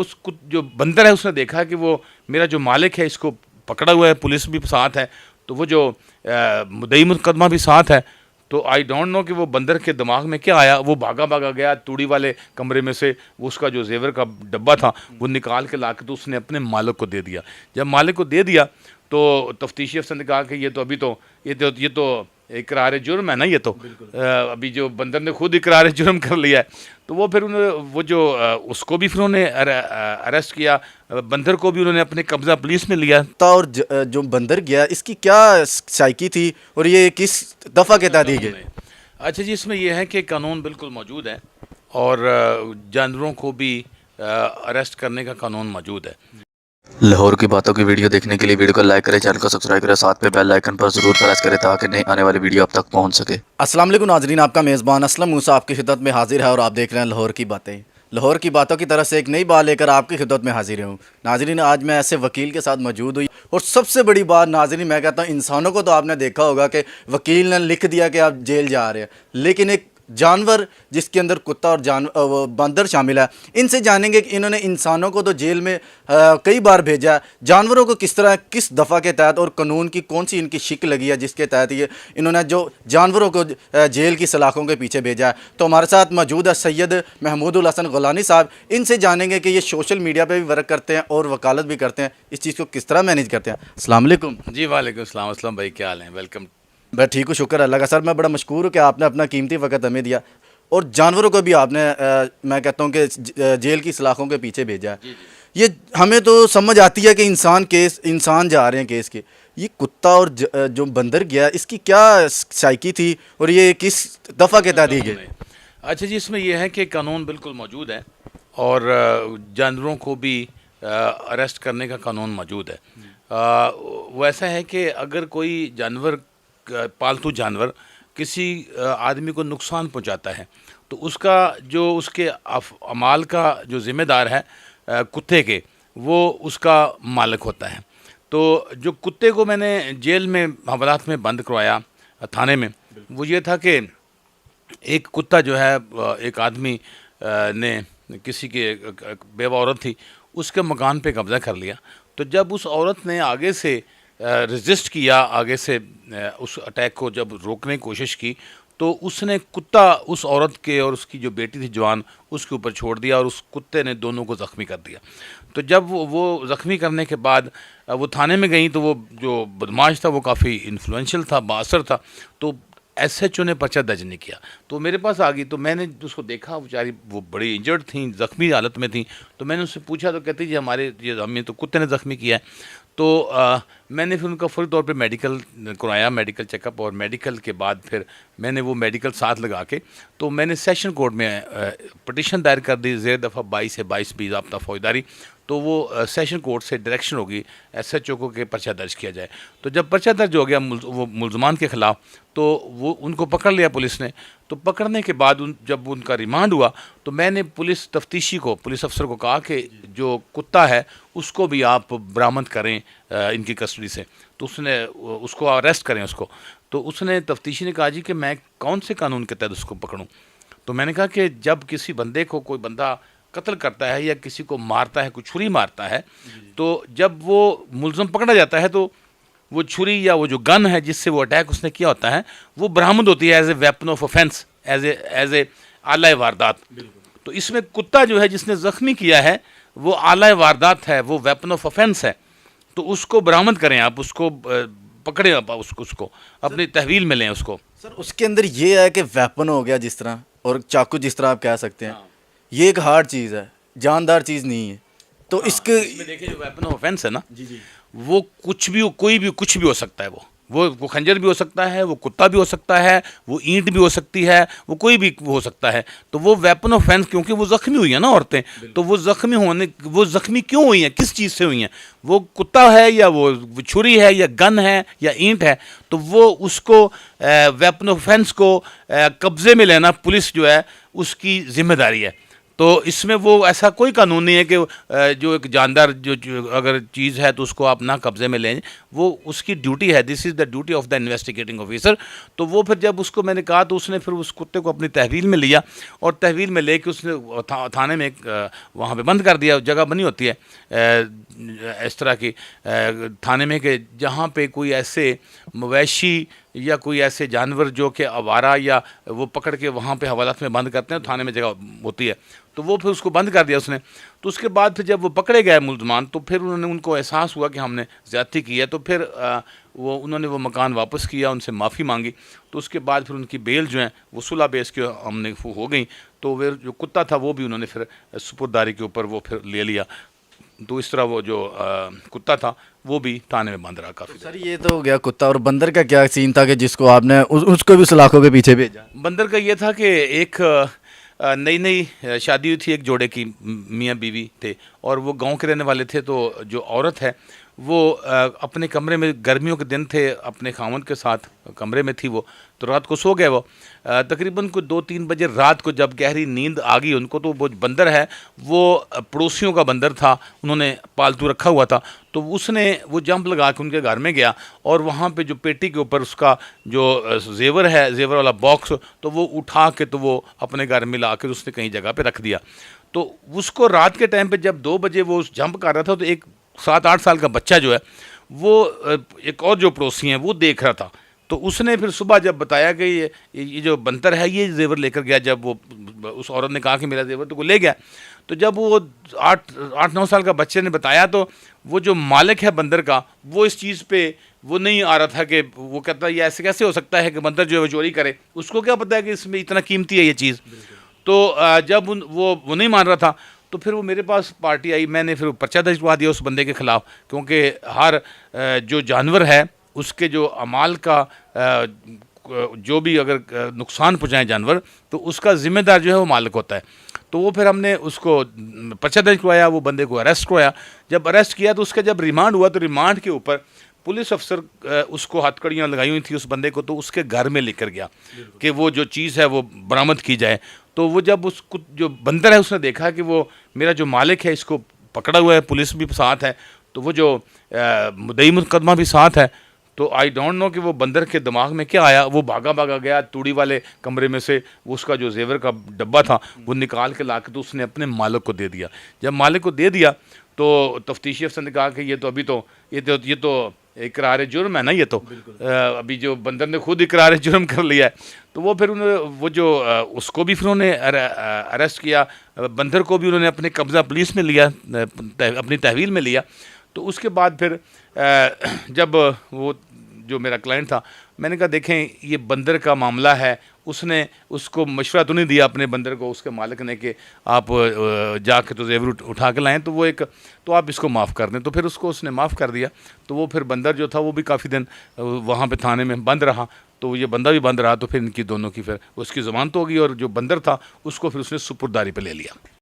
اس جو بندر ہے اس نے دیکھا کہ وہ میرا جو مالک ہے اس کو پکڑا ہوا ہے، پولیس بھی ساتھ ہے، تو وہ جو مدعی مقدمہ بھی ساتھ ہے، تو آئی ڈونٹ نو کہ وہ بندر کے دماغ میں کیا آیا، وہ بھاگا گیا توڑی والے کمرے میں سے، وہ اس کا جو زیور کا ڈبہ تھا وہ نکال کے لا کے تو اس نے اپنے مالک کو دے دیا۔ جب مالک کو دے دیا تو تفتیشی افسر نے کہا کہ یہ تو اقرار جرم ہے نا، یہ تو ابھی جو بندر نے خود اقرار جرم کر لیا ہے، تو وہ پھر اس کو بھی پھر انہوں نے اریسٹ کیا، بندر کو بھی انہوں نے اپنے قبضہ پولیس میں لیا۔ اور جو بندر گیا اس کی کیا سائیکی تھی اور یہ کس دفعہ کے تحت دی گئی؟ اچھا جی، اس میں یہ ہے کہ قانون بالکل موجود ہے اور جانوروں کو بھی اریسٹ کرنے کا قانون موجود ہے۔ لاہور کی باتوں کی ویڈیو دیکھنے کے لیے ویڈیو کو لائک کریں، چینل کو سبسکرائب کریں، ساتھ پہ بیل آئیکن پر ضرور پریس کریں تاکہ نئی آنے والی ویڈیو اب تک پہنچ سکے۔ السلام علیکم ناظرین، آپ کا میزبان اسلم موسیٰ آپ کی خدمت میں حاضر ہے اور آپ دیکھ رہے ہیں لاہور کی باتیں۔ لاہور کی باتوں کی طرف سے ایک نئی بات لے کر آپ کی خدمت میں حاضر ہوں۔ ناظرین، آج میں ایسے وکیل کے ساتھ موجود ہوئی اور سب سے بڑی بات ناظرین میں کہتا ہوں، انسانوں کو تو آپ نے دیکھا ہوگا کہ وکیل نے لکھ دیا کہ آپ جیل جا رہے ہیں، لیکن ایک جانور جس کے اندر کتا اور بندر شامل ہے، ان سے جانیں گے کہ انہوں نے انسانوں کو تو جیل میں کئی بار بھیجا ہے، جانوروں کو کس طرح کس دفعہ کے تحت اور قانون کی کون سی ان کی شکل لگی ہے جس کے تحت یہ انہوں نے جو جانوروں کو جیل کی سلاخوں کے پیچھے بھیجا ہے۔ تو ہمارے ساتھ موجود ہے سید محمود الحسن غولانی صاحب، ان سے جانیں گے کہ یہ سوشل میڈیا پہ بھی ورک کرتے ہیں اور وکالت بھی کرتے ہیں، اس چیز کو کس طرح مینیج کرتے ہیں۔ السلام علیکم جی وعلیکم السلام۔ اسلم بھائی کیا حال ہیں؟ ویلکم۔ میں ٹھیک ہوں، شکر اللہ کا۔ سر میں بڑا مشکور ہوں کہ آپ نے اپنا قیمتی وقت ہمیں دیا اور جانوروں کو بھی آپ نے میں کہتا ہوں کہ جیل کی سلاخوں کے پیچھے بھیجا ہے۔ یہ ہمیں تو سمجھ آتی ہے کہ انسان جا رہے ہیں کیس کے، یہ کتا اور جو بندر گیا اس کی کیا سائیکی تھی اور یہ کس دفعہ کے تحت دی گئی؟ اچھا جی، اس میں یہ ہے کہ قانون بالکل موجود ہے اور جانوروں کو بھی اریسٹ کرنے کا قانون موجود ہے۔ وہ ایسا ہے کہ اگر کوئی جانور، پالتو جانور کسی آدمی کو نقصان پہنچاتا ہے تو اس کا جو اس کے اعمال کا جو ذمہ دار ہے کتے کے، وہ اس کا مالک ہوتا ہے۔ تو جو کتے کو میں نے جیل میں حوالات میں بند کروایا تھانے میں، وہ یہ تھا کہ ایک کتا جو ہے ایک آدمی نے کسی کے بیوہ عورت تھی، اس کے مکان پہ قبضہ کر لیا، تو جب اس عورت نے آگے سے ریزسٹ کیا، آگے سے اس اٹیک کو جب روکنے کی کوشش کی، تو اس نے کتا اس عورت کے اور اس کی جو بیٹی تھی جوان اس کے اوپر چھوڑ دیا اور اس کتے نے دونوں کو زخمی کر دیا۔ تو جب وہ زخمی کرنے کے بعد وہ تھانے میں گئیں تو وہ جو بدماش تھا وہ کافی انفلوئنشل تھا، بااثر تھا، تو ایس ایچ او نے پرچہ درج نہیں کیا، تو میرے پاس آ گئی، تو میں نے اس کو دیکھا، بیچاری وہ بڑی انجرڈ تھیں، زخمی حالت میں تھیں، تو میں نے اس سے پوچھا تو کہتی جی ہمیں تو کتے نے زخمی کیا ہے۔ تو میں نے پھر ان کا فوری طور پہ میڈیکل کرایا، میڈیکل چیک اپ، اور میڈیکل کے بعد پھر میں نے وہ میڈیکل ساتھ لگا کے تو میں نے سیشن کورٹ میں پٹیشن دائر کر دی زیر دفعہ 22 سے 22B ضابطہ فوجداری، تو وہ سیشن کورٹ سے ڈائریکشن ہوگی ایس ایچ او کو کہ پرچہ درج کیا جائے۔ تو جب پرچہ درج ہو گیا وہ ملزمان کے خلاف، تو وہ ان کو پکڑ لیا پولیس نے، تو پکڑنے کے بعد جب ان کا ریمانڈ ہوا تو میں نے پولیس تفتیشی کو، پولیس افسر کو کہا کہ جو کتا ہے اس کو بھی آپ برآمد کریں ان کی کسٹڈی سے، تو اس کو اریسٹ کریں اس کو۔ تو اس نے تفتیشی نے کہا جی کہ میں کون سے قانون کے تحت اس کو پکڑوں؟ تو میں نے کہا کہ جب کسی بندے کو کوئی بندہ قتل کرتا ہے یا کسی کو مارتا ہے، کوئی چھری مارتا ہے، تو جب وہ ملزم پکڑا جاتا ہے تو وہ چھری یا وہ جو گن ہے جس سے وہ اٹیک اس نے کیا ہوتا ہے وہ برآمد ہوتی ہے as a weapon of offence, as a آلہ واردات۔ تو اس میں کتا جو ہے جس نے زخمی کیا ہے وہ آلہ واردات ہے، وہ ویپن آف اوفینس ہے، تو اس کو برآمد کریں، آپ اس کو پکڑیں، آپ اس کو اپنی تحویل میں لیں اس کو۔ سر اس کے اندر یہ ہے کہ ویپن ہو گیا جس طرح، اور چاقو جس طرح آپ کہہ سکتے ہیں، یہ ایک ہارڈ چیز ہے، جاندار چیز نہیں ہے، تو اس کے میں دیکھیں جو ویپن آف اوفینس ہے نا، وہ کچھ بھی کوئی بھی کچھ بھی ہو سکتا ہے، وہ خنجر بھی ہو سکتا ہے، وہ کتا بھی ہو سکتا ہے، وہ اینٹ بھی ہو سکتی ہے، وہ کوئی بھی ہو سکتا ہے، تو وہ ویپن آف اوفینس، کیونکہ وہ زخمی ہوئی ہیں نا عورتیں، تو وہ زخمی کیوں ہوئی ہیں، کس چیز سے ہوئی ہیں؟ وہ کتا ہے یا وہ چھری ہے یا گن ہے یا اینٹ ہے، تو وہ اس کو ویپن آف اوفینس کو قبضے میں لینا پولیس جو ہے اس کی ذمہ داری ہے۔ تو اس میں وہ ایسا کوئی قانون نہیں ہے کہ جو ایک جاندار جو اگر چیز ہے تو اس کو آپ نہ قبضے میں لیں، وہ اس کی ڈیوٹی ہے، this is the duty of the investigating officer. تو وہ پھر جب اس کو میں نے کہا تو اس نے پھر اس کتے کو اپنی تحویل میں لیا اور تحویل میں لے کے اس نے تھانے میں وہاں پہ بند کر دیا. جگہ بنی ہوتی ہے اس طرح کی تھانے میں کہ جہاں پہ کوئی ایسے مویشی یا کوئی ایسے جانور جو کہ آوارہ یا وہ پکڑ کے وہاں پہ حوالات میں بند کرتے ہیں، تھانے میں جگہ ہوتی ہے. تو وہ پھر اس کو بند کر دیا اس نے. تو اس کے بعد پھر جب وہ پکڑے گئے ملزمان تو پھر ان کو احساس ہوا کہ ہم نے زیادتی کی ہے، تو پھر انہوں نے وہ مکان واپس کیا، ان سے معافی مانگی. تو اس کے بعد پھر ان کی بیل جو ہیں وہ صلح بیس کے ہم نے ہو گئیں. تو وہ جو کتا تھا وہ بھی انہوں نے پھر سپرداری کے اوپر وہ پھر لے لیا. تو اس طرح وہ جو کتا تھا وہ بھی تھانے میں بند رہا کافی. سر یہ تو ہو گیا کتا، اور بندر کا کیا سین تھا کہ جس کو آپ نے اس کو بھی سلاخوں کے پیچھے بھیجا؟ بندر کا یہ تھا کہ ایک نئی شادی ہوئی تھی، ایک جوڑے کی میاں بیوی تھے اور وہ گاؤں کے رہنے والے تھے. تو جو عورت ہے وہ اپنے کمرے میں، گرمیوں کے دن تھے، اپنے خاوند کے ساتھ کمرے میں تھی وہ. تو رات کو سو گئے وہ تقریباً کوئی 2-3 بجے رات کو جب گہری نیند آ گئی ان کو. تو وہ بندر ہے وہ پڑوسیوں کا بندر تھا، انہوں نے پالتو رکھا ہوا تھا. تو اس نے وہ جمپ لگا کے ان کے گھر میں گیا اور وہاں پہ جو پیٹی کے اوپر اس کا جو زیور ہے، زیور والا باکس، تو وہ اٹھا کے تو وہ اپنے گھر میں لا کے اس نے کہیں جگہ پہ رکھ دیا. تو اس کو رات کے ٹائم پہ جب 2 بجے وہ جمپ کر رہا تھا تو ایک 7-8 سال کا بچہ جو ہے وہ ایک اور جو پڑوسی ہیں وہ دیکھ رہا تھا. تو اس نے پھر صبح جب بتایا کہ یہ جو بندر ہے یہ زیور لے کر گیا، جب وہ اس عورت نے کہا کہ میرا زیور تو وہ لے گیا. تو جب وہ 8-9 سال کا بچے نے بتایا تو وہ جو مالک ہے بندر کا وہ اس چیز پہ وہ نہیں آ رہا تھا، کہ وہ کہتا ہے یہ ایسے کیسے ہو سکتا ہے کہ بندر جو ہے وہ چوری کرے، اس کو کیا پتہ ہے کہ اس میں اتنا قیمتی ہے یہ چیز. تو جب وہ نہیں مان رہا تھا تو پھر وہ میرے پاس پارٹی آئی. میں نے پھر پرچہ درج کروا دیا اس بندے کے خلاف، کیونکہ ہر جو جانور ہے اس کے جو اعمال کا جو بھی اگر نقصان پہنچائیں جانور تو اس کا ذمہ دار جو ہے وہ مالک ہوتا ہے. تو وہ پھر ہم نے اس کو پرچہ درج کروایا، وہ بندے کو اریسٹ کروایا. جب اریسٹ کیا تو اس کا جب ریمانڈ ہوا تو ریمانڈ کے اوپر پولیس افسر اس کو ہتھ کڑیاں لگائی ہوئی تھیں اس بندے کو، تو اس کے گھر میں لے کر گیا کہ وہ جو چیز ہے وہ برآمد کی جائے. تو وہ جب اس کو جو بندر ہے اس نے دیکھا کہ وہ میرا جو مالک ہے اس کو پکڑا ہوا ہے، پولیس بھی ساتھ ہے، تو وہ جو مدعی مقدمہ بھی ساتھ ہے. تو آئی ڈونٹ نو کہ وہ بندر کے دماغ میں کیا آیا، وہ بھاگا گیا توڑی والے کمرے میں سے اس کا جو زیور کا ڈبہ تھا وہ نکال کے لا کے تو اس نے اپنے مالک کو دے دیا. جب مالک کو دے دیا تو تفتیشی افسر نے کہا کہ یہ تو ابھی تو یہ تو اقرار جرم ہے نا، یہ تو ابھی جو بندر نے خود اقرار جرم کر لیا ہے. تو وہ پھر وہ جو اس کو بھی پھر انہوں نے اریسٹ کیا، بندر کو بھی انہوں نے اپنے قبضہ پولیس میں لیا، اپنی تحویل میں لیا. تو اس کے بعد پھر جب وہ جو میرا کلائنٹ تھا، میں نے کہا دیکھیں یہ بندر کا معاملہ ہے، اس نے اس کو مشورہ تو نہیں دیا اپنے بندر کو، اس کے مالک نے، کہ آپ جا کے تو زیور اٹھا کے لائیں، تو آپ اس کو معاف کر دیں. تو پھر اس نے معاف کر دیا. تو وہ پھر بندر جو تھا وہ بھی کافی دن وہاں پہ تھانے میں بند رہا. تو یہ بندہ بھی بند رہا. تو پھر ان کی دونوں کی پھر اس کی ضمانت ہو گئی اور جو بندر تھا اس کو پھر اس نے سپرداری پہ لے لیا.